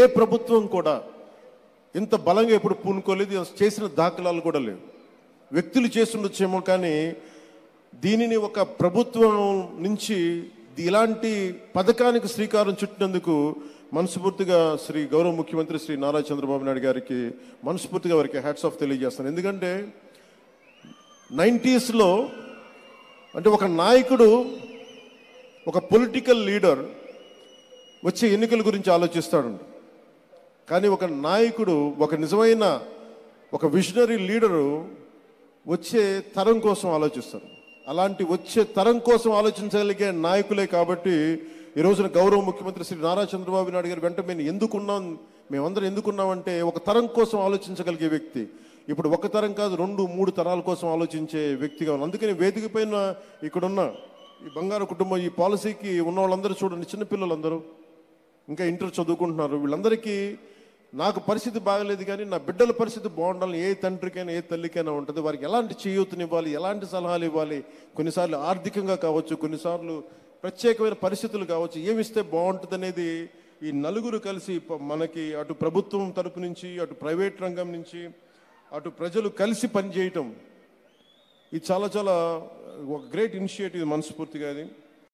ఏ ప్రభుత్వం కూడా ఇంత బలంగా ఎప్పుడు పూనుకోలేదు, చేసిన దాఖలాలు కూడా లేవు. వ్యక్తులు చేస్తుండొచ్చేమో, కానీ దీనిని ఒక ప్రభుత్వం నుంచి ఇలాంటి పథకానికి శ్రీకారం చుట్టినందుకు మనస్ఫూర్తిగా శ్రీ గౌరవ ముఖ్యమంత్రి శ్రీ నారా చంద్రబాబు నాయుడు గారికి మనస్ఫూర్తిగా వారికి హ్యాట్స్ ఆఫ్ తెలియజేస్తాను. ఎందుకంటే 90స్లో అంటే ఒక నాయకుడు, ఒక పొలిటికల్ లీడర్ వచ్చే ఎన్నికల గురించి ఆలోచిస్తాడు, కానీ ఒక నాయకుడు, ఒక నిజమైన ఒక విజనరీ లీడరు వచ్చే తరం కోసం ఆలోచిస్తారు. అలాంటి వచ్చే తరం కోసం ఆలోచించగలిగే నాయకులే కాబట్టి ఈ రోజున గౌరవ ముఖ్యమంత్రి శ్రీ నారా చంద్రబాబు నాయుడు గారు వెంట మేమందరం ఎందుకున్నామంటే ఒక తరం కోసం ఆలోచించగలిగే వ్యక్తి. ఇప్పుడు ఒక తరం కాదు, 2-3 తరాల కోసం ఆలోచించే వ్యక్తిగా ఉన్నాం. అందుకని వేదిక పైన ఇక్కడున్న ఈ బంగారు కుటుంబం, ఈ పాలసీకి ఉన్న వాళ్ళందరూ చూడండి, చిన్నపిల్లలందరూ ఇంకా ఇంటర్ చదువుకుంటున్నారు. వీళ్ళందరికీ నాకు పరిస్థితి బాగలేదు, కానీ నా బిడ్డల పరిస్థితి బాగుండాలని ఏ తండ్రికైనా ఏ తల్లికైనా ఉంటుంది. వారికి ఎలాంటి చేయూతనివ్వాలి, ఎలాంటి సలహాలు ఇవ్వాలి, కొన్నిసార్లు ఆర్థికంగా కావచ్చు, కొన్నిసార్లు ప్రత్యేకమైన పరిస్థితులు కావచ్చు, ఏమిస్తే బాగుంటుంది అనేది ఈ నలుగురు కలిసి మనకి అటు ప్రభుత్వం తరపు నుంచి, అటు ప్రైవేట్ రంగం నుంచి, అటు ప్రజలు కలిసి పనిచేయటం, ఇది చాలా చాలా ఒక గ్రేట్ ఇనిషియేటివ్ మనస్ఫూర్తిగా. అది